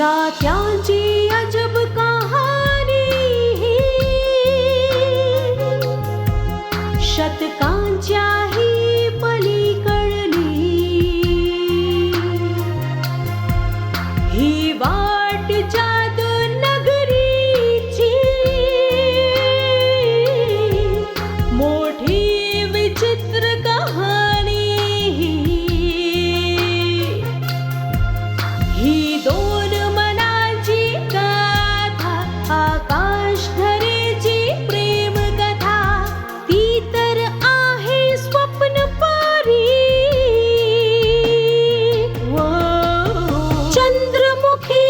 नात्यांची अजब कहाणी, शतकांच्याही पलीकडली, ही वाट जादू नगरीची, मोठी विचित्र कहाणी, ही दोन आकाश धरेची प्रेम कथा, ती तर आहे स्वप्न परी. चंद्रमुखी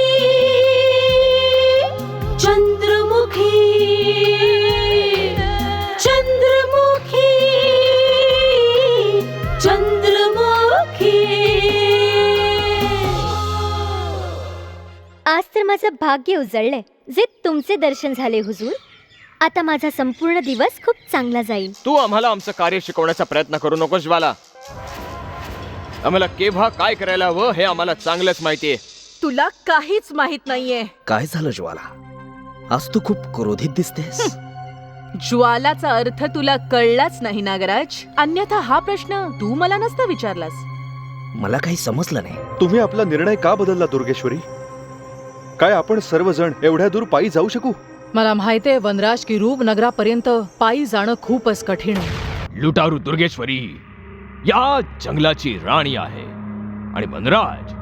चंद्रमुखी चंद्रमुखी चंद्रमुखी. आज तर माझं भाग्य उजळलंय जे तुमचे दर्शन झाले हुजूर. आता माझा संपूर्ण दिवस खूप चांगला जाईल. तू आम्हाला आमचं कार्य शिकवण्याचा प्रयत्न करू नकोस ज्वाला. आम्हाला केव्हा काय करायला हवं हे आम्हाला चांगलंच माहितीये. तुला काहीच माहित नाहीये. काय झालं ज्वाला? आज तू खूप क्रोधित दिसतेस. ज्वालाचा अर्थ तुला कळलाच नाही नागराज. अन्यथा हा प्रश्न तू मला नसता विचारलास. मला काही समजलं नाही. तुम्ही आपला निर्णय का बदलला दुर्गेश्वरी? काय आपण सर्वजण एवढ्या दूर पायी जाऊ शकू? मला माहितीये वनराज की रूपनगरापर्यंत पायी जाणं खूपच कठीण आहे. लुटारू दुर्गेश्वरी या जंगलाची राणी आहे आणि वनराज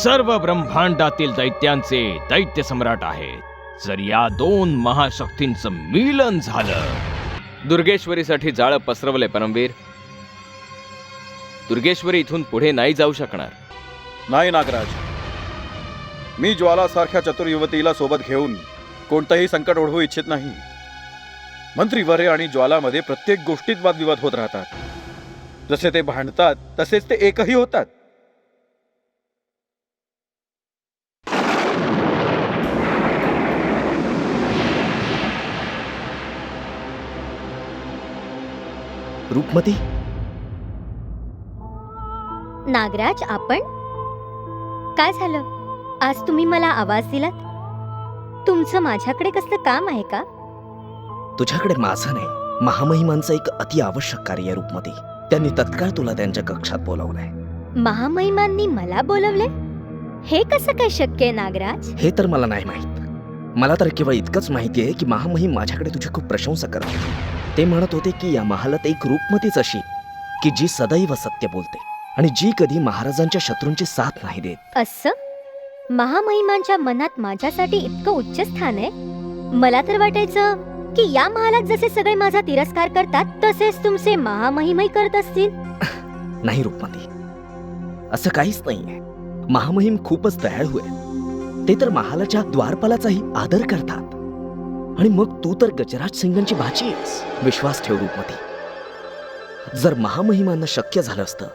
सर्व ब्रह्मांडातील दैत्यांचे दैत्य सम्राट आहेत. जर या दोन महाशक्तींचं मिलन झालं, दुर्गेश्वरीसाठी जाळं पसरवले परमवीर. दुर्गेश्वरी इथून पुढे नाही जाऊ शकणार. नाही नागराज, मी ज्वाला सारख्या चतुर युवतीला सोबत घेऊन कोणतंही संकट ओढवू इच्छित नाही. मंत्रीवर्य आणि ज्वालामध्ये प्रत्येक गोष्टीत वादविवाद होत राहतात. जसे ते भांडतात तसेच ते एकही होतात. रूपमती, नागराज, आपण काय झालं? आज तुम्ही मला आवाज दिलात. तुमचं माझ्याकडे कसलं काम आहे का? तुझ्याकडे माझं नाही, महामहिमांचं एक अति आवश्यक कार्य आहे रूपमती. त्यांनी तत्काळ तुला त्यांच्या कक्षात बोलावलंय. महामहिमांनी मला बोलवले? हे कसं काय शक्य आहे नागराज? हे तर मला नाही माहित. मला तर केवळ इतकंच माहिती आहे की महामहिम माझ्याकडे तुझी खूप प्रशंसा करत होते. ते म्हणत होते की या महालात एक रूपमतीच अशी की जी सदैव सत्य बोलते आणि जी कधी महाराजांच्या शत्रूंची साथ नाही देत. असं? महामहिमांच्या मनात माझ्यासाठी इतकं उच्च स्थान आहे? मला तर वाटायचं की या महालात जसे सगळे माझा तिरस्कार करतात तसेच तुमचे महामहिमही करत असतील. नाही रूपमती, असं काहीच नाहीये. महामहिम खूपच दयाळू आहे. ते तर महालाच्या द्वारपालाचाही आदर करतात. आणि मग तू तर गजराज सिंगांची भाची आहेस. विश्वास ठेव रूपमती, जर महामहिमांना शक्य झालं असतं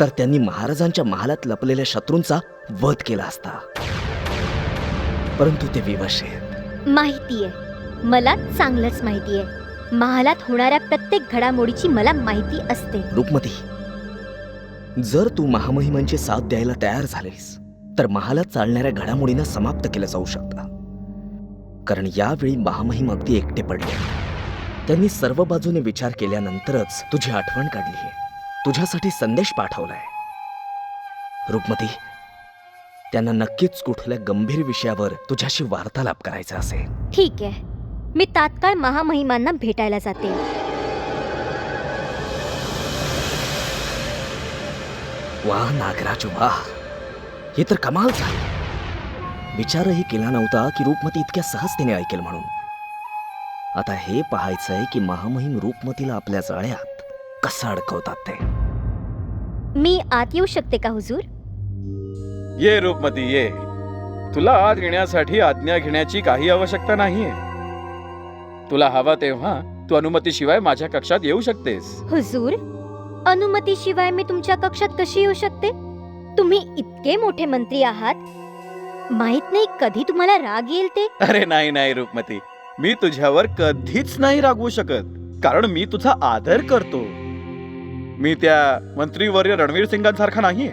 तर त्यांनी महाराजांच्या महालात लपलेल्या शत्रूंचा वध केला असता. परंतु ते विवश आहेत. माहितीये, मला चांगलंच माहितीये. महालात होणाऱ्या प्रत्येक घडामोडीची मला माहिती असते. रूपमती, जर तू महामहिमांची साथ द्यायला तयार झालीस तर महालात चालणाऱ्या घडामोडींना समाप्त केलं जाऊ शकतं. कारण यावेळी महामहिम अगदी एकटे पडले. त्यांनी सर्व बाजूने विचार केल्यानंतरच तुझी आठवण काढली आहे. तुझ्यासाठी संदेश पाठवलाय. रूपमती, त्यांना नक्कीच कुठल्या गंभीर विषयावर तुझ्याशी वार्तालाप करायचा असेल. ठीक आहे, मी तात्काळ महामहिमांना भेटायला जाते. वाह नागराज वाह, हे तर कमाल झाली. विचारही केला नव्हता की रूपमती इतक्या सहजतेने ऐकेल म्हणून. आता हे पाहायचंय की महामहिम रूपमतीला आपल्या जाळ्यात कसं अडकवतात ते. मी आत येऊ शकते का हुजूर? ये रूपमती ये. तुला आत येण्यासाठी आज्ञा घेण्याची काही आवश्यकता नाहीये. तुला हवा तेव्हा तू अनुमतीशिवाय माझ्या कक्षात येऊ शकतेस. हुजूर, अनुमतीशिवाय मी तुमच्या कक्षात कशी येऊ शकते? तुम्ही इतके मोठे मंत्री आहात, माहित नाही कधी तुम्हाला राग येईल ते. अरे नाही नाही रूपमती, मी तुझ्यावर कधीच नाही रागवू शकत, कारण मी तुझा आदर करतो. मी त्या मंत्रीवर्य रणवीर सिंगांसारखा नाहीये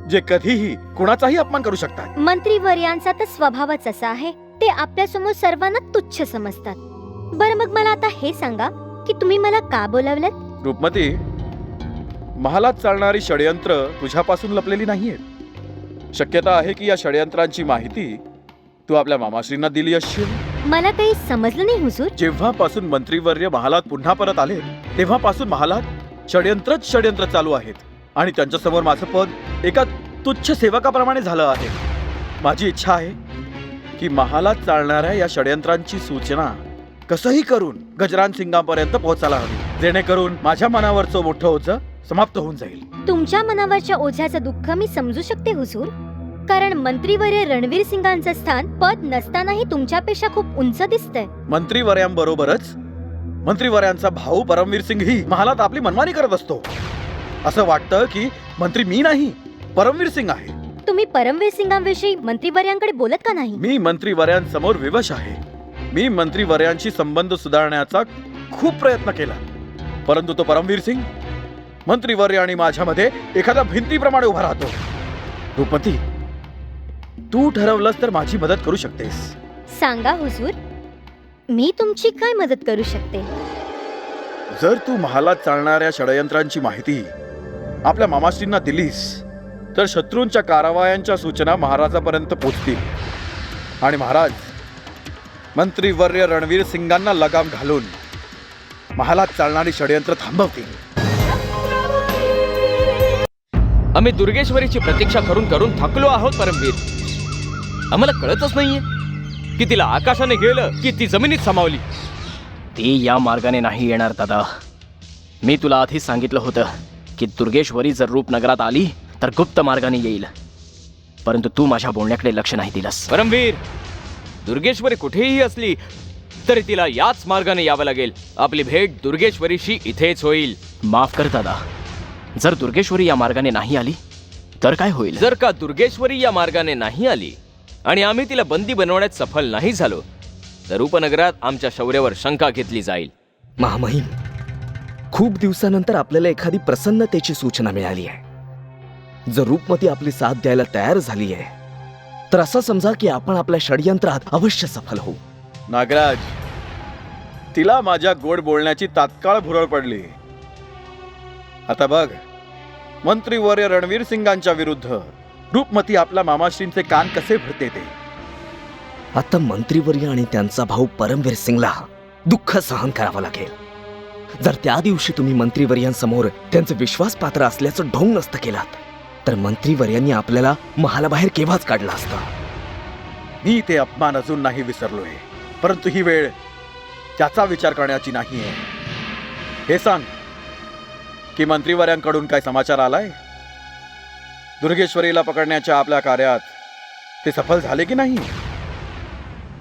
जे कधीही कुणाचाही अपमान करू शकतात. मंत्रीवर्यांचा तर स्वभावच असा आहे, ते आपल्यासमोर सर्वांना तुच्छ समजतात. बरं मग मला आता हे सांगा की तुम्ही मला का बोलावलं? रूपमती, महालात चालणारी षडयंत्र तुझ्यापासून लपलेली नाहीये. शक्यता आहे की या षडयंत्रांची माहिती तू आपल्या मामाश्रींना दिली असशील. मला काही समजलं नाही हुजूर. जेव्हापासून मंत्रीवर्य महालात पुन्हा परत आले तेव्हापासून महालात षडयंत्र चालू आहेत आणि त्यांच्यासमोर माझं पद एका तुच्छ सेवकाप्रमाणे झालं आहे. माझी इच्छा आहे की महालात चालणाऱ्या या षडयंत्रांची सूचना कसंही करून गजरान सिंगांपर्यंत पोहोचायला हवी, जेणेकरून माझ्या मनावरचं मोठं ओझं समाप्त होऊन जाईल. तुमच्या मनावरच्या ओझ्याचं दुःख मी समजू शकते हुजूर, कारण मंत्रीवर्य रणवीर सिंगांचं स्थान पद नसतानाही तुमच्यापेक्षा खूप उंच दिसतंय. मंत्रीवर्यांबरोबरच मंत्रीवर्यांचा भाऊ परमवीर सिंग ही महालात आपली मनमानी करत असतो. असं वाटतं की मंत्री मी नाही, परमवीर सिंग आहे. तुम्ही परमवीर सिंगांविषयी मंत्रीवर्यांकडे बोलत का नाही? मी मंत्रीवर्यांसमोर विवश आहे. मी मंत्रीवर्यांशी संबंध सुधारण्याचा खूप प्रयत्न केला, परंतु तो परमवीर सिंग मंत्रीवर्य आणि माझ्यामध्ये एखाद्या भिंतीप्रमाणे उभा राहतो. रूपमती, तू ठरवलंस तर माझी मदत करू शकतेस. सांगा हुजूर, मी तुमची काय मदत करू शकते? जर तू महालात चालणाऱ्या षडयंत्रांची माहिती आपल्या मामाश्रींना दिलीस तर शत्रूंच्या कारवायांच्या सूचना महाराजापर्यंत पोचतील आणि महाराज मंत्रीवर्य रणवीर सिंगांना लगाम घालून महालात चालणारी षडयंत्र थांबवतील. आम्ही दुर्गेश्वरीची प्रतीक्षा करून करून थकलो आहोत परमवीर. आम्हाला कळतच नाहीये की तिला आकाशाने गेलं की ती जमिनीत सामावली. ती या मार्गाने नाही येणार दादा. मी तुला आधीच सांगितलं होतं की दुर्गेश्वरी जर रूपनगरात आली तर गुप्त मार्गाने येईल, परंतु तू माझ्या बोलण्याकडे लक्ष नाही दिलंस. परमवीर, दुर्गेश्वरी कुठेही असली तरी तिला याच मार्गाने यावं लागेल. आपली भेट दुर्गेश्वरीशी इथेच होईल. माफ कर दादा, जर दुर्गेश्वरी या मार्गाने नाही आली तर काय होईल? जर का दुर्गेश्वरी या मार्गाने नाही आली आणि आम्ही तिला बंदी बनवण्यात सफल नाही झालो तर उपनगरात आमच्या शौर्यावर शंका घेतली जाईल. महामहिम, खूप दिवसानंतर आपल्याला एखादी प्रसन्नतेची सूचना मिळाली आहे. जर रूपमती आपली साथ द्यायला तयार झाली आहे तर असं समजा की आपण आपल्या षडयंत्रात अवश्य सफल होऊ. नागराज, तिला माझ्या गोड बोलण्याची तात्काळ भुरळ पडली. आता बघ, मंत्रीवर्य रणवीर सिंगांच्या विरुद्ध रूपमती आपल्या मामाश्रींचे कान कसे भरते ते. आता मंत्रीवर्य आणि त्यांचा भाऊ परमवीर सिंगला दुःख सहन करावं लागेल. जर त्या दिवशी तुम्ही मंत्रीवर्यांसमोर त्यांचं विश्वासपात्र असल्याचं ढोंग नसतं केलात तर मंत्रीवर्यांनी आपल्याला महालाबाहेर केव्हाच काढला असता. मी ते अपमान अजून नाही विसरलोय, परंतु ही वेळ त्याचा विचार करण्याची नाहीये. हे सांग की मंत्रीवर्यांकडून काय समाचार आलाय? दुर्गेश्वरीला पकडण्याच्या आपल्या कार्यात ते सफल झाले की नाही?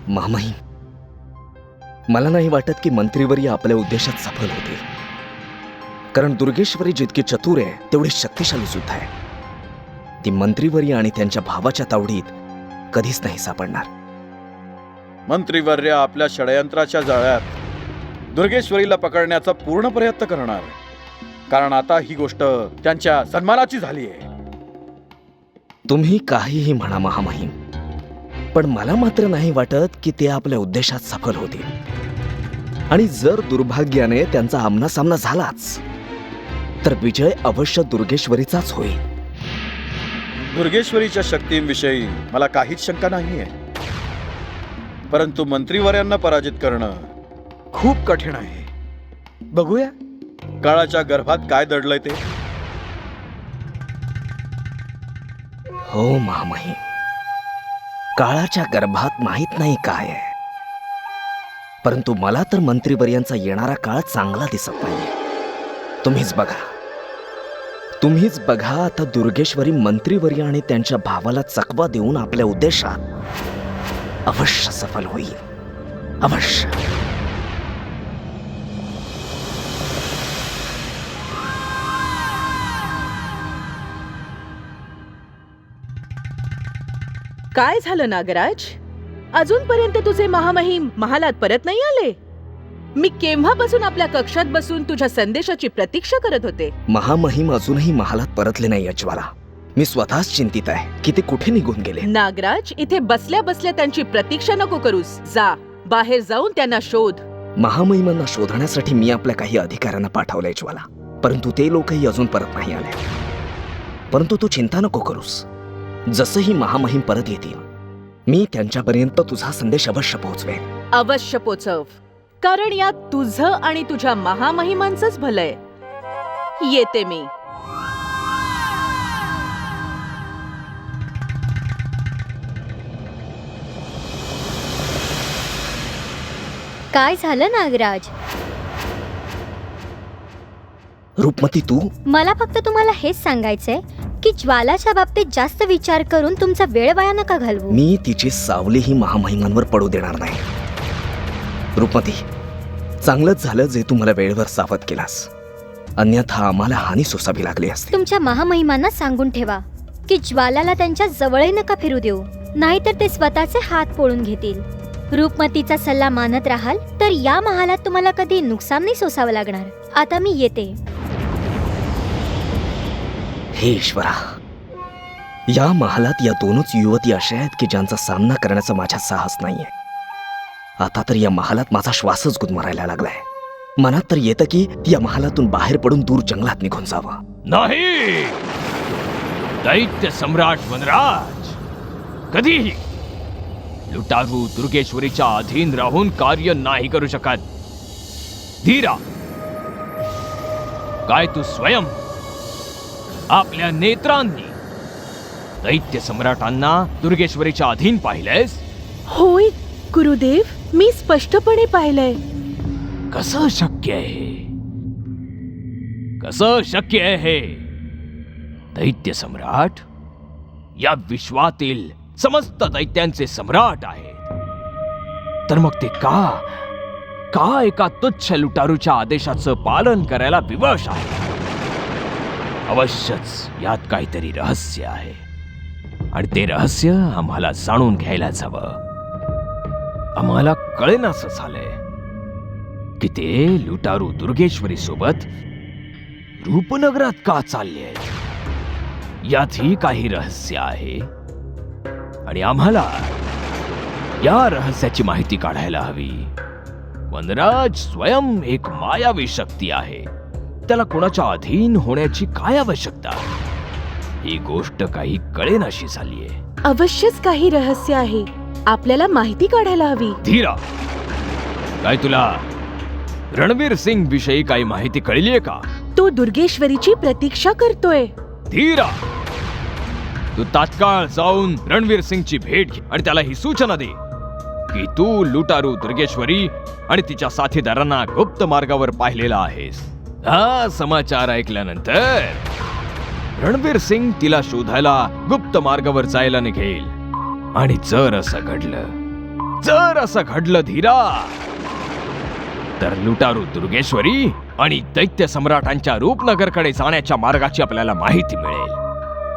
महामहिम, मला नाही वाटत की मंत्रीवर्य आपल्या उद्देशात सफल होतील, कारण दुर्गेश्वरी जितकी चतुर आहे तेवढी शक्तिशाली सुद्धा आहे. ती मंत्रीवर्य आणि त्यांच्या भावाच्या तावडीत कधीच नाही सापडणार. मंत्रीवर्य आपल्या षडयंत्राच्या जाळ्यात दुर्गेश्वरीला पकडण्याचा पूर्ण प्रयत्न करणार, कारण आता ही गोष्ट त्यांच्या सन्मानाची झाली आहे. तुम्ही काहीही म्हणा महामहिम, पण मला मात्र नाही वाटत की ते आपल्या उद्देशात सफल होतील. आणि जर दुर्भाग्याने त्यांचा आमनासामना झालाच तर विजय अवश्य दुर्गेश्वरीचाच होईल. दुर्गेश्वरीच्या शक्तींविषयी मला काहीच शंका नाहीये, परंतु मंत्रीवर्यांना पराजित करणं खूप कठीण आहे. बघूया काळाच्या गर्भात काय दडलंय ते. हो महामहिम, काळाच्या गर्भात माहित नाही काय आहे, परंतु मला तर मंत्रीवर्यांचा येणारा काळ चांगला दिसत नाही. तुम्हीच बघा आता दुर्गेश्वरी मंत्रीवर्य आणि त्यांच्या भावाला चकवा देऊन आपल्या उद्देशात अवश्य सफल होईल. अवश्य. काय झालं नागराज? अजूनपर्यंत तुझे महामहिम महालात परत नाही आले? मी केव्हापासून आपल्या कक्षात बसून तुझ्या संदेशाची प्रतीक्षा करत होते. महामहिम अजूनही महालात परतले नाही ज्वाला. मी स्वतःच चिंतित आहे की ते कुठे निघून गेले. नागराज, इथे बसल्या बसल्या त्यांची प्रतीक्षा नको करूस. जा, बाहेर जाऊन त्यांना शोध. महामहिमांना शोधण्यासाठी मी आपल्या काही अधिकाऱ्यांना पाठवलंय ज्वाला, परंतु ते लोकही अजून परत नाही आले. परंतु तू चिंता नको करूस. जसंही महामहिम परत येतील मी त्यांच्यापर्यंत तुझा संदेश अवश्य पोहोचवेन. अवश्य पोचव, कारण यात तुझं आणि तुझ्या महामहिमांचंच भलंय. येते मी. काय झालं नागराज? रूपमती तू मला फक्त तुम्हाला हेच सांगायचंय की ज्वालाच्या बाबतीत जास्त विचार करून तुमचा वेळ वाया नका घालवू. मी तिची सावलीही महामहिमांवर पडू देणार नाही. रूपमती, चांगलंच झालं जे तू मला वेळेवर सावध केलास. अन्यथा आम्हाला हानी सोसावी लागली असती. तुमच्या महामहिमांना सांगून ठेवा की ज्वालाला त्यांच्या जवळही नका फिरू देऊ, नाहीतर ते स्वतःचे हात पोळून घेतील. रूपमतीचा सल्ला मानत राहाल तर या महालात तुम्हाला कधी नुकसान नाही सोसावं लागणार. आता मी येते. हे ईश्वरा, या महालात या दोनच युवती अशा आहेत की ज्यांचा सामना करण्याचा माझ्यात साहस नाहीये. आता तर या महालात माझा श्वासच गुदमरायला लागलाय. मनात तर येतं की या महालातून बाहेर पडून दूर जंगलात निघून जावं. नाही, दैत्य सम्राट वनराज कधीही लुटारू दुर्गेश्वरीच्या अधीन राहून कार्य नाही करू शकत. धीरा, काय तू स्वयं आपल्या नेत्रांनी दैत्य सम्राटांना दुर्गेश्वरीच्या अधीन पाहिलेस? होय गुरुदेव, मी स्पष्टपणे पाहिलंय. कसं शक्य आहे? कसं शक्य आहे हे? दैत्य सम्राट या विश्वातील समस्त दैत्यांचे सम्राट आहेत. तर मग ते का एका तुच्छ लुटारूच्या आदेशाचं पालन करायला विवश आहे? अवश्यच यात काहीतरी रहस्य आहे आणि ते रहस्य आम्हाला जाणून घ्यायलाच हवं. आम्हाला कळेनासं झालंय की ते लुटारू दुर्गेश्वरी सोबत रूपनगरात का चालले आहेत. यातही काही रहस्य आहे आणि आम्हाला या रहस्याची माहिती काढायला हवी. वनराज स्वयं एक मायावी शक्ती आहे. त्याला कोणाच्या अधीन होण्याची काय आवश्यकता? ही गोष्ट काही कळेनाशी झालीये. अवश्यच काही रहस्य आहे. आपल्याला माहिती काढायला हवी. धीरा, काय तुला रणवीर सिंग विषयी काही माहिती कळलीये का? तो दुर्गेश्वरीची प्रतीक्षा करतोय. धीरा, तू तात्काळ जाऊन रणवीर सिंगची भेट घे आणि त्याला ही सूचना दे की तू लुटारू दुर्गेश्वरी आणि तिच्या साथीदारांना गुप्त मार्गावर पाहिलेला आहेस. हा समाचार ऐकल्यानंतर रणवीर सिंग तिला शोधायला गुप्त मार्गावर जायला निघेल. आणि जर असं घडलं धीरा, तर लुटारू दुर्गेश्वरी आणि दैत्य सम्राटांच्या रूपनगरकडे जाण्याच्या मार्गाची आपल्याला माहिती मिळेल.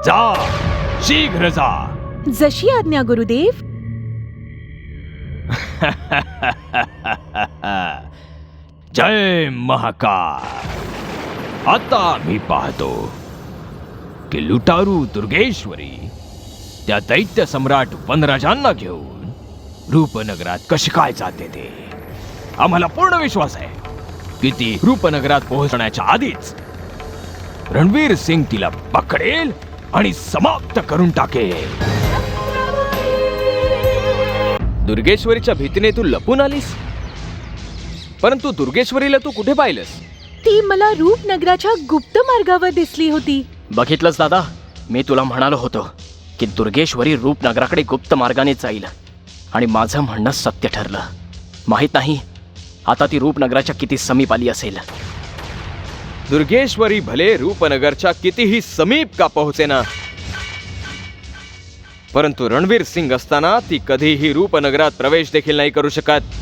जा, शीघ्र जा. जशी आज्ञा गुरुदेव. जय महाकाल. आता मी पाहतो की लुटारू दुर्गेश्वरी त्या दैत्य सम्राट वनराजांना घेऊन रूपनगरात कशी काय जाते ते. आम्हाला पूर्ण विश्वास आहे की ती रूपनगरात पोहोचण्याच्या आधीच रणवीर सिंग तिला पकडेल आणि समाप्त करून टाकेल. दुर्गेश्वरीच्या भीतीने तू लपून आलीस, परंतु दुर्गेश्वरीला तू कुठे पाहिलंस? ती मला रूपनगराच्या गुप्त मार्गावर दिसली होती. बघितलंस दादा, मी तुला म्हणालो होतो की दुर्गेश्वरी रूपनगराकडे गुप्त मार्गाने जाईल आणि माझं म्हणणं सत्य ठरलं. माहित नाही आता ती रूपनगराच्या किती समीप आली असेल. दुर्गेश्वरी भले रूपनगरच्या कितीही समीप का पोहोचेना, परंतु रणवीर सिंग असताना ती कधीही रूपनगरात प्रवेश देखील नाही करू शकत.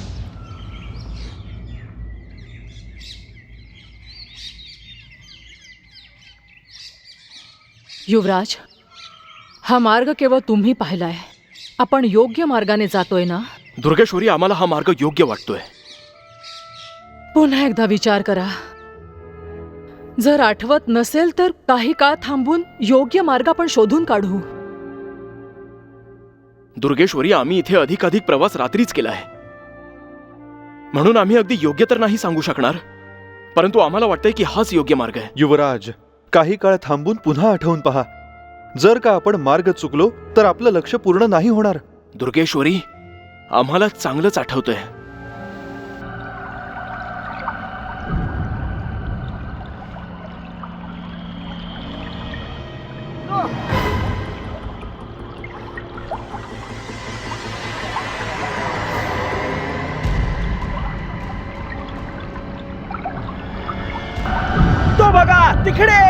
युवराज, हा मार्ग केवळ तुम्ही पाहिलाय. आपण योग्य मार्गाने जातोय ना? दुर्गेश्वरी, आम्हाला हा मार्ग योग्य वाटतोय. पुन्हा एकदा विचार करा. जर आठवत नसेल तर काही काळ थांबून योग्य मार्ग आपण शोधून काढू. दुर्गेश्वरी, आम्ही इथे अधिकाधिक प्रवास रात्रीच केलाय, म्हणून आम्ही अगदी योग्य तर नाही सांगू शकणार, परंतु आम्हाला वाटतंय की हाच योग्य मार्ग आहे. युवराज, काही काळ थांबून पुन्हा आठवून पहा. जर का आपण मार्ग चुकलो तर आपलं लक्ष पूर्ण नाही होणार. दुर्गेश्वरी, आम्हाला चांगलंच आठवतंय. तो बघा तिकडे.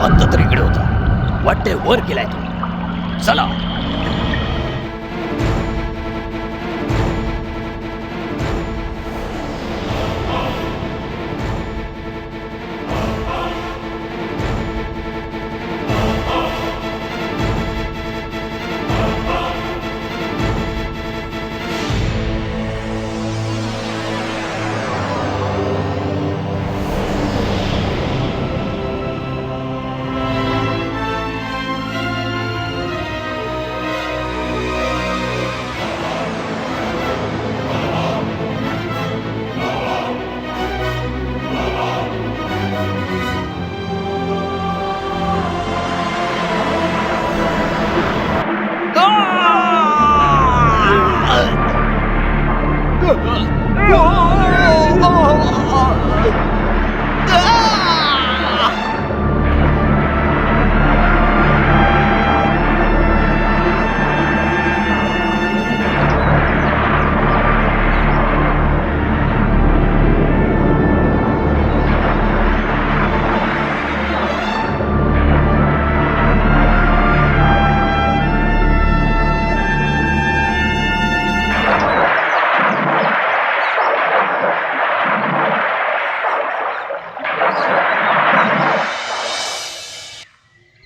आता तर इकडे होता. वाटते वर गेलाय तो. चला.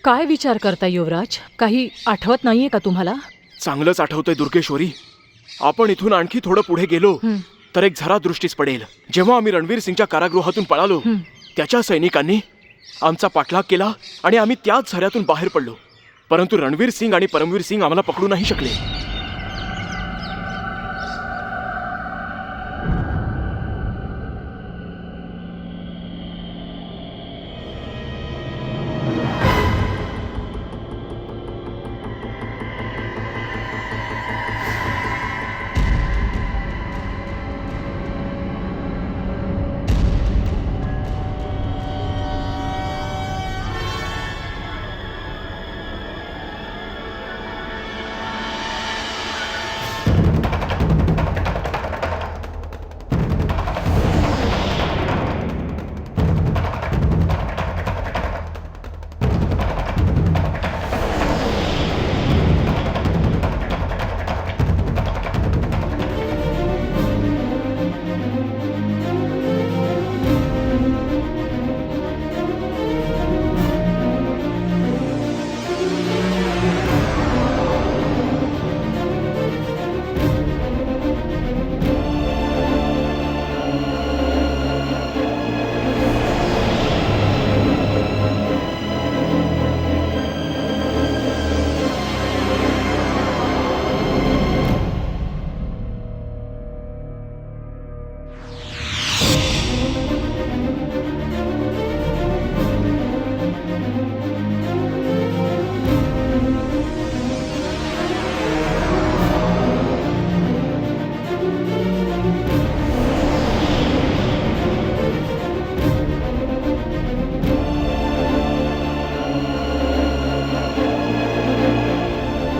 काय विचार करता युवराज? काही आठवत नाहीये का तुम्हाला? चांगलंच आठवतंय दुर्गेश्वरी. आपण इथून आणखी थोडं पुढे गेलो तर एक झरा दृष्टीस पडेल. जेव्हा आम्ही रणवीर सिंगच्या कारागृहातून पळालो, त्याच्या सैनिकांनी आमचा पाठलाग केला आणि आम्ही त्याच झऱ्यातून बाहेर पडलो. परंतु रणवीर सिंग आणि परमवीर सिंग आम्हाला पकडू नाही शकले.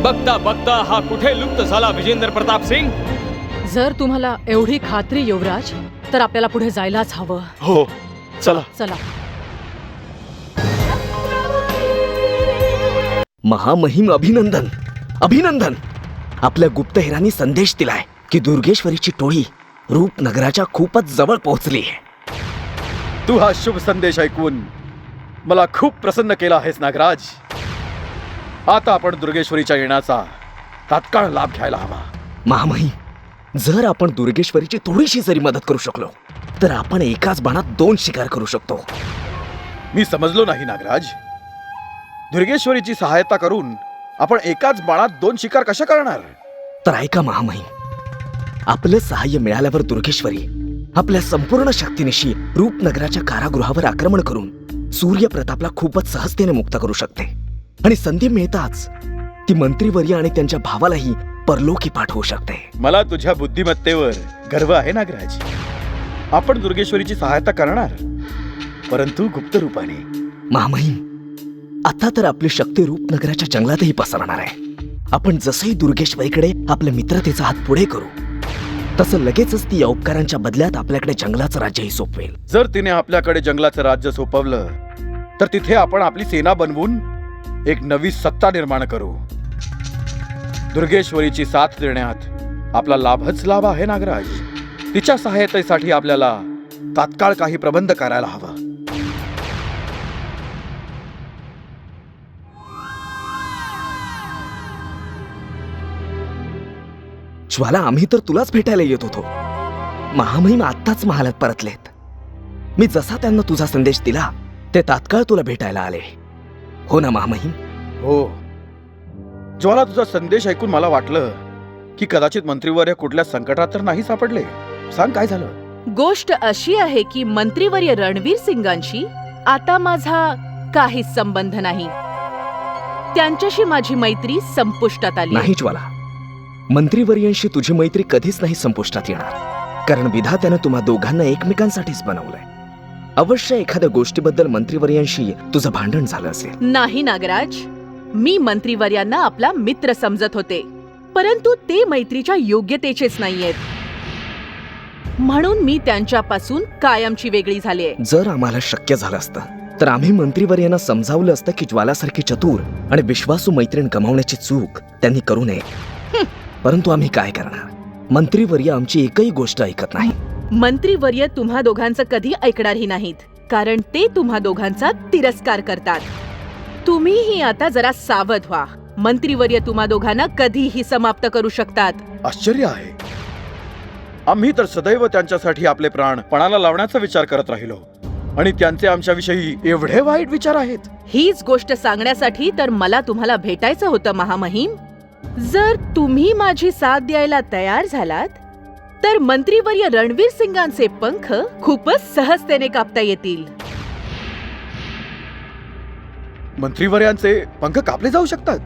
बघता बघता हा कुठे लुप्त झाला विजेंद्र प्रताप सिंग. जर तुम्हाला एवढी खात्री युवराज, तर आपल्याला पुढे जायलाच हवं. हो, चला. चला. महामहिम अभिनंदन, अभिनंदन. आपल्या गुप्तहेरांनी संदेश दिलाय की दुर्गेश्वरीची टोळी रूपनगराच्या खूपच जवळ पोहोचली आहे. तू हा शुभ संदेश ऐकून मला खूप प्रसन्न केला आहेस नागराज. आता आपण दुर्गेश्वरीच्या येण्याचा तात्काळ लाभ घ्यायला हवा. महामहिम, जर आपण दुर्गेश्वरीची थोडीशी जरी मदत करू शकलो तर आपण एकाच बाणात 2 शिकार करू शकतो. मी समजलो नाही नागराज. दुर्गेश्वरीची सहायता करून आपण एकाच बाणात 2 शिकार कशा करणार? तर ऐका महामहिम, आपलं सहाय्य मिळाल्यावर दुर्गेश्वरी आपल्या संपूर्ण शक्तीनिशी रूपनगराच्या कारागृहावर आक्रमण करून सूर्यप्रतापला खूपच सहजतेने मुक्त करू शकते. आणि संधी मिळताच ती मंत्रीवर्य आणि त्यांच्या भावालाही परलोकी पाठवू शकते. मला तुझ्या बुद्धिमत्तेवर गर्व आहे नागराज. आपण दुर्गेश्वरीची सहायता करणार, परंतु गुप्त रूपाने. महामहिम, आता तर आपली शक्ती रूपनगराच्या जंगलातही पसरणार आहे. आपण जसंही दुर्गेश्वरीकडे आपल्या मित्रतेचा हात पुढे करू, तसं लगेचच ती या उपकारांच्या बदल्यात आपल्याकडे जंगलाचं राज्यही सोपवेल. जर तिने आपल्याकडे जंगलाचं राज्य सोपवलं तर तिथे आपण आपली सेना बनवून एक नवी सत्ता निर्माण करू. दुर्गेश्वरीची साथ देण्यात आपला लाभच लाभ आहे नागराज. तिच्या सहायतेसाठी आपल्याला तात्काळ काही प्रबंध करायला हवा. ज्वाला, आम्ही तर तुलाच भेटायला येत होतो. महामहिम आत्ताच महालात परतलेत. मी जसा त्यांना तुझा संदेश दिला ते तात्काळ तुला भेटायला आले. हो ना महामहिम? हो ज्वाला, तुझा संदेश ऐकून मला वाटलं की कदाचित मंत्रीवर्य कुठल्या संकटात तर नाही सापडले. सांग, काय झालं? गोष्ट अशी आहे की मंत्रीवर्य रणवीर सिंगांशी आता माझा काहीच संबंध नाही. त्यांच्याशी माझी मैत्री संपुष्टात आली. नाही ज्वाला, मंत्रीवर्यांशी तुझी मैत्री कधीच नाही संपुष्टात येणार. कारण विधात्यानं तुम्हा दोघांना एकमेकांसाठीच बनवलंय. अवश्य एखाद्या गोष्टीबद्दल मंत्रीवर्यांशी तुझं भांडण झालं असेल. नाही नागराज, मी मंत्रीवर्यांना आपला मित्र समजत होते, परंतु ते मैत्रीच्या योग्यतेचेच नाहीयेत. म्हणून मी त्यांच्यापासून कायमची वेगळी झालीय. जर आम्हाला शक्य झालं असतं तर आम्ही मंत्रीवर्यांना समजावलं असतं की ज्वालासारखी चतुर आणि विश्वासू मैत्रीण गमावण्याची चूक त्यांनी करू नये. परंतु आम्ही काय करणार? मंत्रीवर्य आमची एकही गोष्ट ऐकत नाही. मंत्रीवर्य तुम्हा दोघांचं कधी ऐकणारही नाहीत, कारण ते तुम्हा दोघांचा तिरस्कार करतात. तुम्हीही आता जरा सावध व्हा. मंत्रीवर्य तुम्हा दोघांना कधीही समाप्त करू शकतात. आश्चर्य आहे. आम्ही तर सदैव त्यांच्यासाठी आपले प्राण पणाला लावण्याचा विचार करत राहिलो. आणि त्यांचे आमच्याविषयी एवढे वाईट विचार आहेत. हीच गोष्ट सांगण्यासाठी तर मला तुम्हाला भेटायचं होतं महामहिम. जर तुम्ही माझी साथ द्यायला तयार झालात तर मंत्रीवर्य रणवीर सिंगांचे पंख खूपच सहजतेने कापता येतील. मंत्रीवर्यांचे पंख कापले जाऊ शकतात.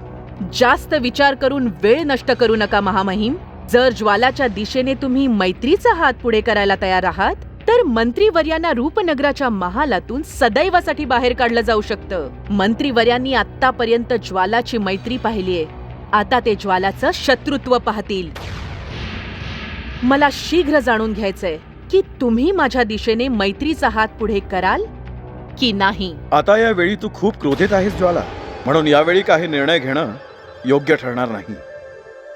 जास्त विचार करून वेळ नष्ट करू नका महामहिम. जर ज्वालाच्या दिशेने तुम्ही मैत्रीचा हात पुढे करायला तयार आहात तर मंत्रीवर्यांना रूपनगराच्या महालातून सदैवासाठी बाहेर काढलं जाऊ शकतं. मंत्रीवर्यांनी आतापर्यंत ज्वालाची मैत्री पाहिलीये, आता ते ज्वालाचं शत्रुत्व पाहतील. मला शीघ्र जाणून घ्यायचंय की तुम्ही माझ्या दिशेने मैत्रीचा हात पुढे कराल की नाही. आता या वेळी तू खूप क्रोधित आहेस ज्वाला, म्हणून यावेळी काही निर्णय घेणं योग्य ठरणार नाही.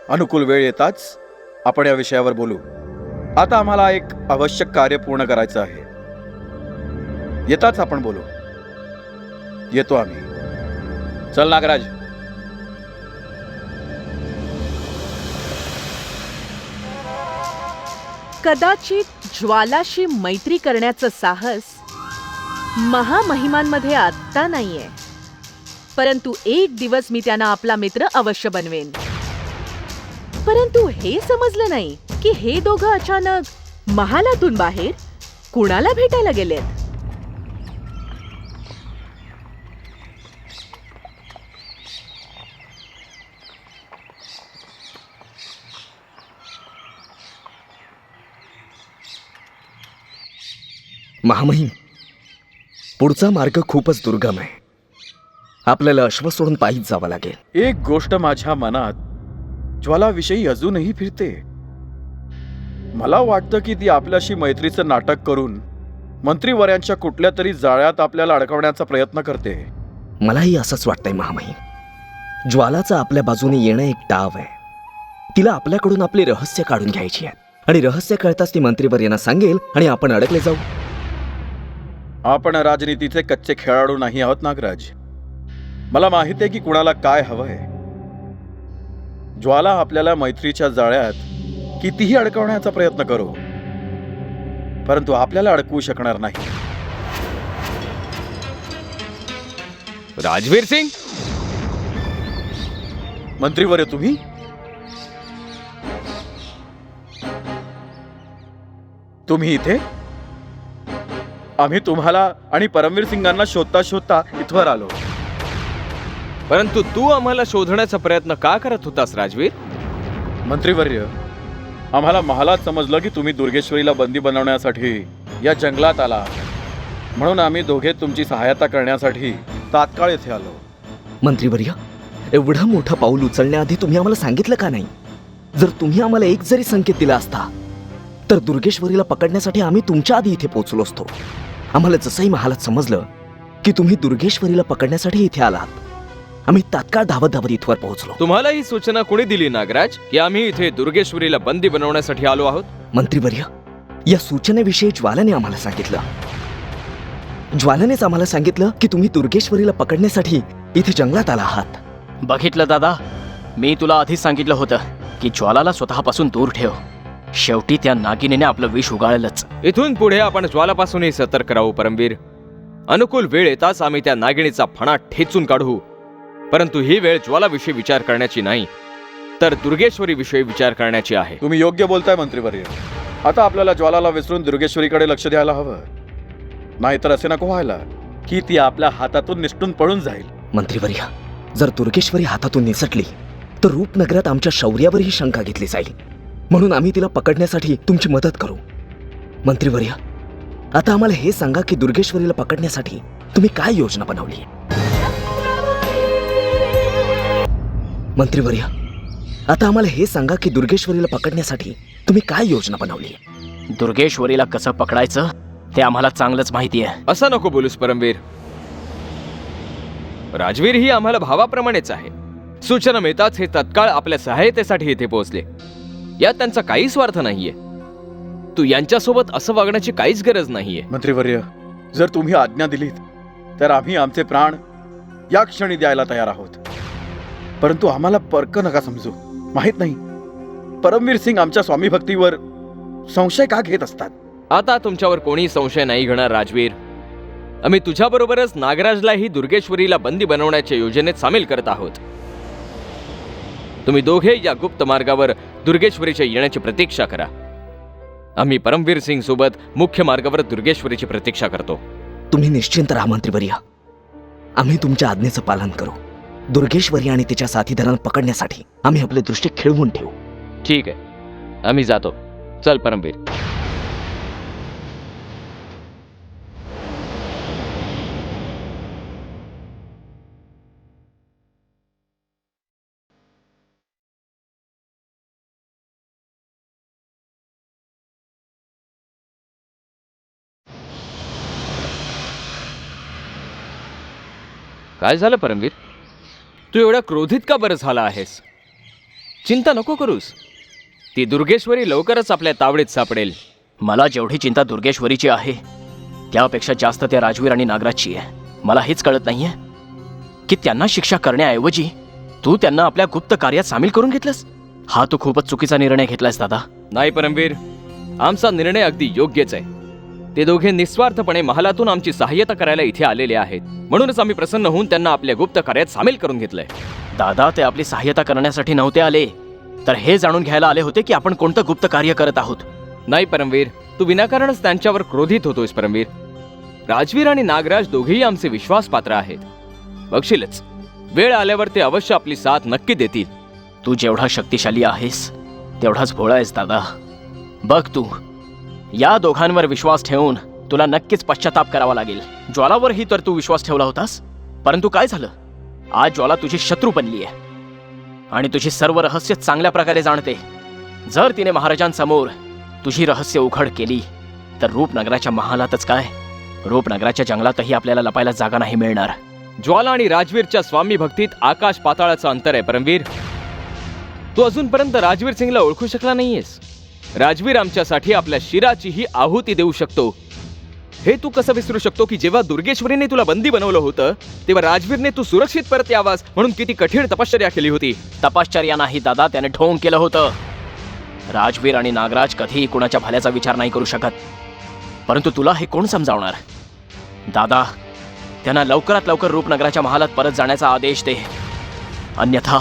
अनुकूल वेळ येताच आपण या विषयावर बोलू. आता आम्हाला एक आवश्यक कार्य पूर्ण करायचं आहे. येताच आपण बोलू. येतो आम्ही. चल नागराज. कदाचित ज्वालाशी मैत्री करण्याचं साहस महामहिमांमध्ये आत्ता नाहीये, परंतु एक दिवस मी त्यांना आपला मित्र अवश्य बनवेन. परंतु हे समजलं नाही की हे दोघं अचानक महालातून बाहेर कुणाला भेटायला गेलेत. महामहिम, पुढचा मार्ग खूपच दुर्गम आहे. आपल्याला अश्व सोडून पायीच जावं लागेल. एक गोष्ट माझ्या मनात ज्वालाविषयी अजूनही फिरते. मला वाटतं की ती आपल्याशी मैत्रीचं नाटक करून मंत्रीवर्यांच्या कुठल्या तरी जाळ्यात आपल्याला अडकवण्याचा प्रयत्न करते. मलाही असंच वाटतंय महामहिम. ज्वालाचं आपल्या बाजूने येणं एक डाव आहे. तिला आपल्याकडून आपले रहस्य काढून घ्यायची आहे आणि रहस्य कळताच ती मंत्रीवर्यांना सांगेल आणि आपण अडकले जाऊ. आपण राजनीतीचे कच्चे खेळाडू नाही आहोत नागराज. मला माहित आहे की कुणाला काय हवंय. ज्वाला आपल्याला मैत्रीच्या जाळ्यात कितीही अडकवण्याचा प्रयत्न करू, परंतु आपल्याला अडकवू शकणार नाही. राजवीर सिंग, मंत्रीवर्य तुम्ही? तुम्ही इथे? आम्ही तुम्हाला आणि परमवीर सिंगांना शोधता शोधता इथवर आलो. परंतु तू आम्हाला शोधण्याचा प्रयत्न का करत होतास राजवीर? मंत्रीवर्य, आम्हाला महालात समजलं की तुम्ही दुर्गेश्वरीला बंदी बनवण्यासाठी या जंगलात आला, म्हणून आम्ही दोघे तुमची सहायता करण्यासाठी तात्काळ येथे आलो. मंत्रीवर्य, एवढं मोठं पाऊल उचलण्याआधी तुम्ही आम्हाला सांगितलं का नाही? जर तुम्ही आम्हाला एक जरी संकेत दिला असता तर दुर्गेश्वरीला पकडण्यासाठी आम्ही तुमच्या आधी इथे पोहोचलो असतो. आम्हाला जसंही महालात समजलं की तुम्ही दुर्गेश्वरीला पकडण्यासाठी इथे आलात, आम्ही तात्काळ धावत धावत इथवर पोहोचलो. तुम्हाला ही सूचना कोणी दिली नागराज की आम्ही इथे दुर्गेश्वरीला बंदी बनवण्यासाठी आलो आहोत? मंत्रीवर्य, या सूचनेविषयी ज्वालाने आम्हाला सांगितलं. ज्वालानेच आम्हाला सांगितलं की तुम्ही दुर्गेश्वरीला पकडण्यासाठी इथे जंगलात आला आहात. बघितलं दादा, मी तुला आधीच सांगितलं होतं की ज्वालाला स्वतःपासून दूर ठेव. शेवटी त्या नागिनीने आपलं विष उगाळलंच. इथून पुढे आपण ज्वालापासूनही सतर्क राहू परमवीर. अनुकूल वेळ येताच आम्ही त्या नागिणीचा फणा ठेचून काढू. परंतु ही वेळ ज्वालाविषयी विचार करण्याची नाही, तर दुर्गेश्वरी विषयी विचार करण्याची आहे. तुम्ही योग्य बोलताय मंत्रीवर्य. आता आपल्याला ज्वालाला विसरून दुर्गेश्वरीकडे लक्ष द्यायला हवं. नाहीतर असे नको व्हायला की ती आपल्या हातातून निसटून पळून जाईल. मंत्रीवर्य, जर दुर्गेश्वरी हातातून निसटली तर रूपनगरात आमच्या शौर्यावरही शंका घेतली जाईल. म्हणून आम्ही तिला पकडण्यासाठी तुमची मदत करू. मंत्रीवर्य, आता आम्हाला हे सांगा की दुर्गेश्वरीला पकडण्यासाठी तुम्ही काय योजना बनवली? मंत्रीवर्य, आता आम्हाला हे सांगा की दुर्गेश्वरीला पकडण्यासाठी तुम्ही काय योजना बनवली? दुर्गेश्वरीला कसं पकडायचं ते आम्हाला चांगलंच माहिती आहे. असं नको बोलूस परमवीर. राजवीर ही आम्हाला भावाप्रमाणेच आहे. सूचना मिळताच हे तत्काळ आपल्या सहायतेसाठी इथे पोहोचले. यात त्यांचा काही स्वार्थ नाहीये. तू यांच्यासोबत असं वागण्याची काहीच गरज नाहीये. मंत्रीवर्य, जर तुम्ही आज्ञा दिलीत तर आम्ही आमचे प्राण या क्षणी द्यायला तयार आहोत. परंतु आम्हाला परक नका समजू. माहित नाही परमवीर सिंग आमच्या स्वामी भक्तीवर संशय का घेत असतात. आता तुमच्यावर कोणी संशय नाही घेणार राजवीर. आम्ही तुझ्याबरोबरच नागराजलाही दुर्गेश्वरीला बंदी बनवण्याच्या योजनेत सामील करत आहोत. तुम्ही दोघे या गुप्त मार्गावर दुर्गेश्वरीच्या येण्याची प्रतीक्षा करा. आम्ही परमवीर सिंग सोबत मुख्य मार्गावर दुर्गेश्वरीची प्रतीक्षा करतो. तुम्ही निश्चिंत राहा मंत्रीवर्या. आम्ही तुमच्या आज्ञेचं पालन करू. दुर्गेश्वरी आणि तिच्या साथीदारांना पकडण्यासाठी आम्ही आपले दृष्टी खिळवून ठेवू. ठीक आहे, आम्ही जातो. चल परमवीर. काय झालं परमवीर? तू एवढा क्रोधित का बरं झाला आहेस? चिंता नको करूस. ती दुर्गेश्वरी लवकरच आपल्या तावडीत सापडेल. मला जेवढी चिंता दुर्गेश्वरीची आहे त्यापेक्षा जास्त त्या राजवीर आणि नागराजची आहे. मला हेच कळत नाहीये की त्यांना शिक्षा करण्याऐवजी तू त्यांना आपल्या गुप्त कार्यात सामील करून घेतलंस. हा तू खूपच चुकीचा निर्णय घेतलास दादा. नाही परमवीर, आमचा निर्णय अगदी योग्यच आहे. ते दोघे निस्वार्थपणे महालातून आमची सहाय्यता करायला इथे आलेले आहेत. म्हणूनच आम्ही प्रसन्न होऊन त्यांना आपल्या गुप्त कार्यात सामील करून घेतलंय. दादा, ते आपली सहाय्यता करण्यासाठी नव्हते आले, तर हे जाणून घ्यायला आले होते की आपण कोणतं गुप्त कार्य करत आहोत. नाही परमवीर, तू विनाकारणच त्यांच्यावर क्रोधित होतोयस. परमवीर, राजवीर आणि नागराज दोघेही आमचे विश्वासपात्र आहेत. बघशीलच, वेळ आल्यावर ते अवश्य आपली साथ नक्की देतील. तू जेवढा शक्तिशाली आहेस तेवढाच भोळा आहेस दादा. बघ, तू या दोघांवर विश्वास ठेवून तुला नक्कीच पश्चाताप करावा लागेल. ज्वालावरही तर तू विश्वास ठेवला होतास, परंतु काय झालं? आज ज्वाला तुझी शत्रू बनली आहे आणि तुझी सर्व रहस्य चांगल्या प्रकारे जाणते. जर तिने महाराजांसमोर तुझी रहस्य उघड केली तर रूपनगराच्या महालातच काय, रूपनगराच्या जंगलातही आपल्याला लपायला जागा नाही मिळणार. ज्वाला आणि राजवीरच्या स्वामी भक्तीत आकाश पाताळाचं अंतर आहे. परमवीर, तू अजूनपर्यंत राजवीर सिंगला ओळखू शकला नाहीयेस. राजवीर आमच्यासाठी आपल्या शिराचीही आहुती देऊ शकतो. हे तू कसं विसरू शकतो की जेव्हा दुर्गेश्वरीने तुला बंदी बनवलं होतं तेव्हा राजवीरने तू सुरक्षित परत यावास म्हणून किती कठीण तपश्चर्या केली होती. तपश्चर्या नाही दादा, त्याने ढोंग केलं होतं. राजवीर आणि नागराज कधीही कुणाच्या भल्याचा विचार नाही करू शकत, परंतु तुला हे कोण समजावणार? दादा, त्यांना लवकरात लवकर रूपनगराच्या महालात परत जाण्याचा आदेश दे, अन्यथा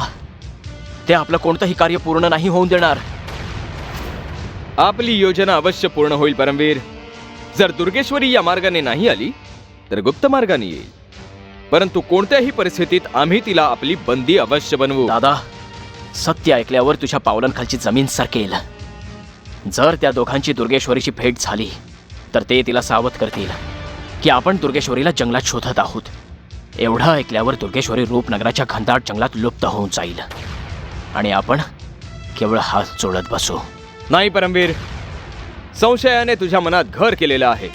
ते आपलं कोणतंही कार्य पूर्ण नाही होऊन देणार. आपली योजना अवश्य पूर्ण होईल परमवीर. जर दुर्गेश्वरी या मार्गाने नाही आली तर गुप्त मार्गाने येईल, परंतु कोणत्याही परिस्थितीत आम्ही तिला आपली बंदी अवश्य बनवू. दादा, सत्य ऐकल्यावर तुझ्या पावलांखालची जमीन सरकेल. जर त्या दोघांची दुर्गेश्वरीची भेट झाली तर ते तिला सावध करतील की आपण दुर्गेश्वरीला जंगलात शोधत आहोत. एवढं ऐकल्यावर दुर्गेश्वरी रूपनगराच्या घनदाट जंगलात लुप्त होऊन जाईल आणि आपण केवळ हात जोडत बसू. नाही परमवीर, संशयाने तुझ्या मनात घर केलेलं आहे.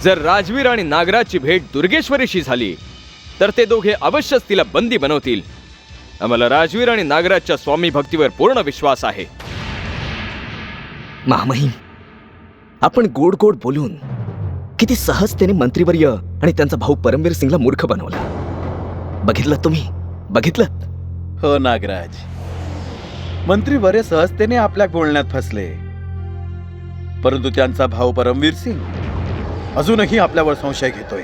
जर राजवीर आणि नागराजची भेट दुर्गेश्वरीशी झाली तर ते दोघे अवश्यच तिला बंदी बनवतील. आम्हाला राजवीर आणि नागराजच्या स्वामी भक्तीवर पूर्ण विश्वास आहे. महामहिम, आपण गोड गोड बोलून किती सहजतेने मंत्रीवर्य आणि त्यांचा भाऊ परमवीर सिंगला मूर्ख बनवला. बघितलं तुम्ही? बघितलं? हो नागराज, मंत्री बरे सहजतेने आपल्या बोलण्यात फसले, परंतु त्यांचा भाऊ परमवीर सिंग अजूनही आपल्यावर संशय घेतोय.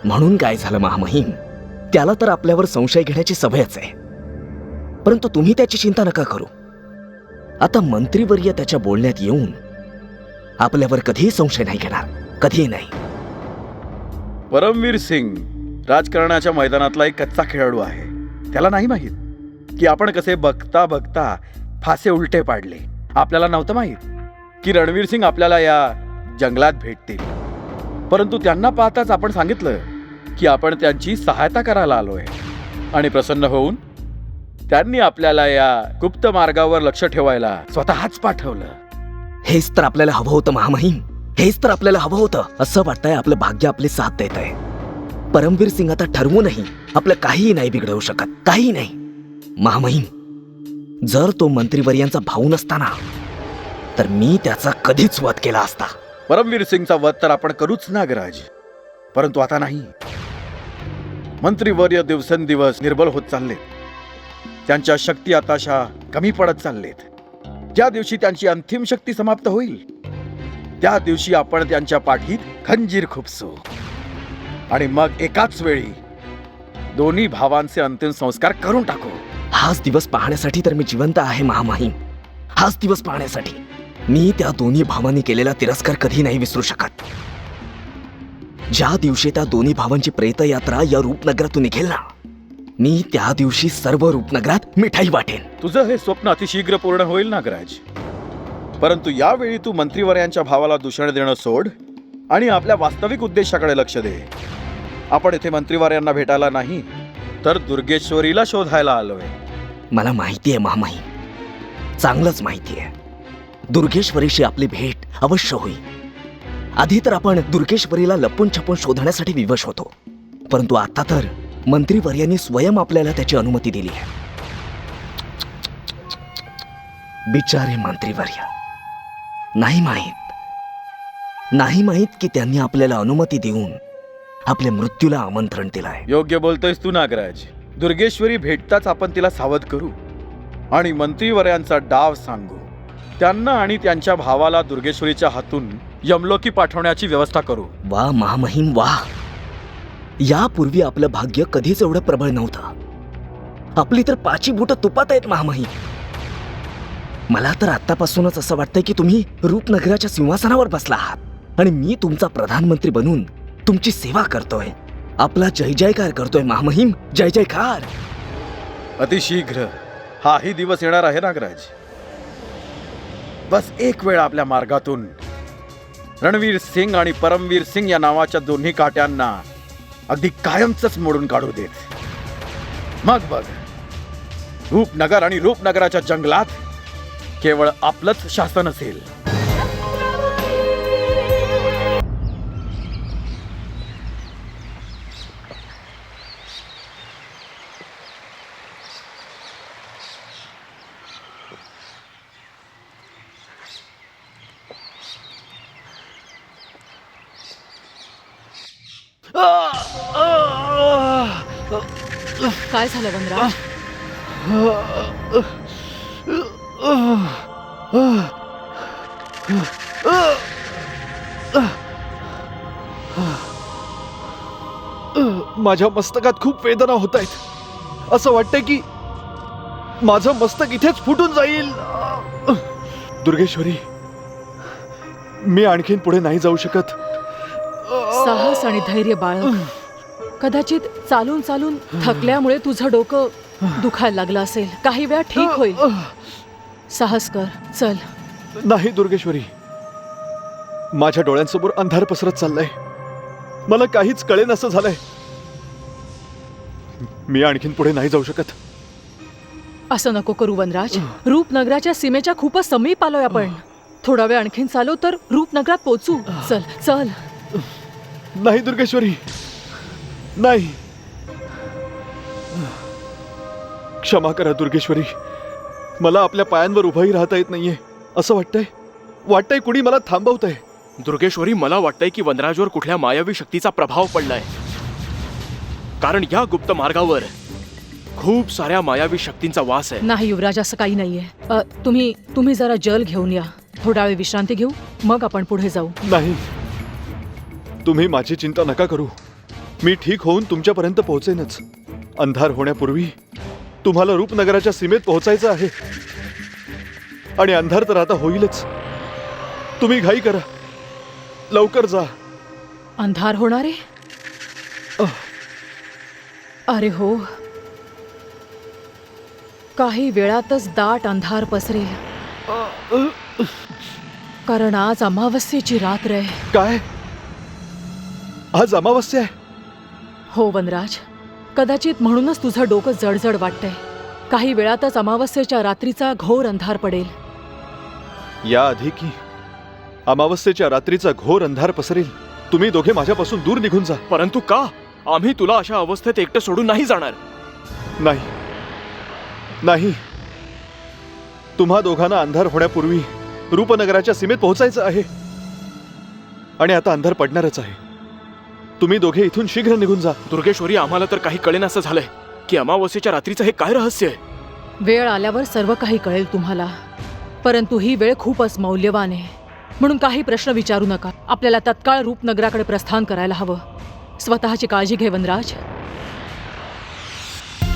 म्हणून काय झालं महामहिम? त्याला तर आपल्यावर संशय घेण्याची सवयच आहे, परंतु तुम्ही त्याची चिंता नका करू. आता मंत्रीवर्य त्याच्या बोलण्यात येऊन आपल्यावर कधीही संशय नाही घेणार, कधीही नाही. परमवीर सिंग राजकारणाच्या मैदानातला एक कच्चा खेळाडू आहे. त्याला नाही माहीत की आपण कसे बघता बघता फासे उलटे पाडले. आपल्याला नव्हतं माहीत की रणवीर सिंग आपल्याला या जंगलात भेटतील, परंतु त्यांना पाहताच आपण सांगितलं की आपण त्यांची सहायता करायला आलोय आणि प्रसन्न होऊन त्यांनी आपल्याला या गुप्त मार्गावर लक्ष ठेवायला स्वतःच पाठवलं. हेच तर आपल्याला हवं होतं महामहिम, हेच तर आपल्याला हवं होतं. असं वाटतंय आपलं भाग्य आपले साथ देत आहे. परमवीर सिंग आता ठरवूनही आपलं काहीही नाही बिघडवू शकत, काही नाही. महामहिम, जर तो मंत्रीवर्यांचा भाऊ नसताना तर मी त्याचा कधीच वध केला असता. परमवीर सिंगचा वध तर आपण करूच नागराज, परंतु आता नाही. मंत्रीवर्य दिवसेंदिवस निर्बल होत चाललेत. त्यांच्या शक्ती आताशा कमी पडत चाललेत. ज्या दिवशी त्यांची अंतिम शक्ती समाप्त होईल त्या दिवशी आपण त्यांच्या पाठीत खंजीर खुपसू. आणि मग एकाच वेळी दोन्ही भावांचे अंतिम संस्कार करून टाकू. हाच दिवस पाहण्यासाठी तर मी जिवंत आहे महामहिम. हाच दिवस पाहण्यासाठी मी त्या दोन्ही भावांनी केलेला तिरस्कार कधी नाही विसरू शकत. ज्या दिवशी त्या दोन्ही भावांची प्रेतयात्रा या रूपनगरातून निघेल ना, मी त्या दिवशी सर्व रूपनगरात मिठाई वाटेन. तुझं हे स्वप्न अतिशीघ्र पूर्ण होईल नागराज. परंतु यावेळी तू मंत्रीवर्यांच्या भावाला दूषण देणं सोड आणि आपल्या वास्तविक उद्देशाकडे लक्ष दे. आपण इथे मंत्रीवर्यांना भेटायला नाही तर दुर्गेश्वरीला शोधायला आलोय. मला माहिती आहे महामहिम, चांगलंच माहिती आहे. दुर्गेश्वरीशी आपली भेट अवश्य होईल. आधी तर आपण दुर्गेश्वरीला लपून छपून शोधण्यासाठी विवश होतो, परंतु आता तर मंत्रीवर्यांनी स्वयं आपल्याला त्याची अनुमती दिली आहे. बिचारे मंत्रीवर्य, नाही माहित की त्यांनी आपल्याला अनुमती देऊन आपल्या मृत्यूला आमंत्रण दिलं आहे. योग्य बोलतोयस तू नागराज. दुर्गेश्वरी भेटताच आपण तिला सावध करू आणि मंत्रीवर्यांचा डाव सांगू. त्यांना आणि त्यांच्या भावाला दुर्गेश्वरीच्या हातून यमलोकी पाठवण्याची व्यवस्था करू. वा महामहिम वा. यापूर्वी आपलं भाग्य कधीच एवढं प्रबळ नव्हतं. आपली तर पाची बोटं तुपात आहेत महामहिम. मला तर आतापासूनच असं वाटतंय की तुम्ही रूपनगराच्या सिंहासनावर बसला आहात आणि मी तुमचा प्रधानमंत्री बनून तुमची सेवा करतोय. आपला जय जयकार करतोय महामहिम. जय जयकार. अतिशीघ्र हाही दिवस येणार आहे नागराज. बस एक वेळ आपल्या मार्गातून रणवीर सिंग आणि परमवीर सिंग या नावाच्या दोन्ही काट्यांना अगदी कायमच मोडून काढू देत. मग बघ, रूपनगर आणि रूपनगराच्या जंगलात केवळ आपलंच शासन असेल. काय झालं वनराज? माझ्या मस्तकात खूप वेदना होत आहेत. असं वाटतंय की माझं मस्तक इथेच फुटून जाईल. दुर्गेश्वरी, मी आणखीन पुढे नाही जाऊ शकत. साहस आणि धैर्य बाळग. कदाचित चालून चालून थकल्यामुळे तुझं डोकं दुखायला लागलं असेल. काही वेळा ठीक होईल. साहस कर, चल. नाही दुर्गेश्वरी, माझ्या डोळ्यांसमोर अंधार पसरत चाललाय. मला काहीच कळेनासं झालंय. मी आणखीन पुढे नाही जाऊ शकत. असं नको करू वनराज. रूपनगराच्या सीमेच्या खूपच समीप आलोय आपण. थोडा वेळ आणखीन चालव तर रूपनगरात पोहोचू. चल चल. नाही दुर्गेश्वरी, नाही. क्षमा करा दुर्गेश्वरी, मला आपल्या पायांवर उभंही राहता येत नाहीये. असं वाटतंय कुणी मला थांबवतंय. दुर्गेश्वरी, मला वाटतंय की वनराजवर कुठल्या मायावी शक्तीचा प्रभाव पडलाय. कारण या गुप्त मार्गावर खूप साऱ्या मायावी शक्तींचा वास आहे. नाही युवराज, असं काही नाहीये. तुम्ही जरा जल घेऊन या. थोडा वेळ विश्रांती घेऊ, मग आपण पुढे जाऊ. नाही, तुम्ही माझी चिंता नका करू. मी ठीक होऊन तुमच्यापर्यंत पोहोचेनच. अंधार होण्यापूर्वी तुम्हाला रूपनगराच्या सीमेत पोहोचायचं आहे. आणि अंधार तर आता होईलच. तुम्ही घाई करा, लवकर जा. अंधार होणारे? अरे हो, काही वेळातच दाट अंधार पसरेल. कारण आज अमावस्येची रात्र आहे. काय? आज अमावस्या आहे? हो वनराज, कदाचित म्हणूनच तुझं डोकं जडजड वाटतंय. काही वेळातच अमावस्येच्या रात्रीचा घोर अंधार पडेल. याआधी की अमावस्येच्या रात्रीचा घोर अंधार पसरेल, तुम्ही दोघे माझ्यापासून दूर निघून जा. परंतु का? आम्ही तुला अशा अवस्थेत एकटं सोडून नाही जाणार. नाही नाही, तुम्हा दोघांना अंधार होण्यापूर्वी रूपनगराच्या सीमेत पोहोचायचं आहे. आणि आता अंधार पडणारच आहे. तुम्ही दोघे इथून शीघ्र निघून जा. दुर्गेश्वरी, आम्हाला तर काही कळेनासं झालंय की अमावस्येच्या रात्रीचं हे काय रहस्य आहे. वेळ आल्यावर सर्व काही कळेल तुम्हाला. परंतु ही वेळ खूपच मौल्यवान आहे, म्हणून काही प्रश्न विचारू नका. आपल्याला तत्काळ रूपनगराकडे प्रस्थान करायला हवं. स्वतःची काळजी घे वनराज.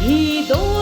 ही दोन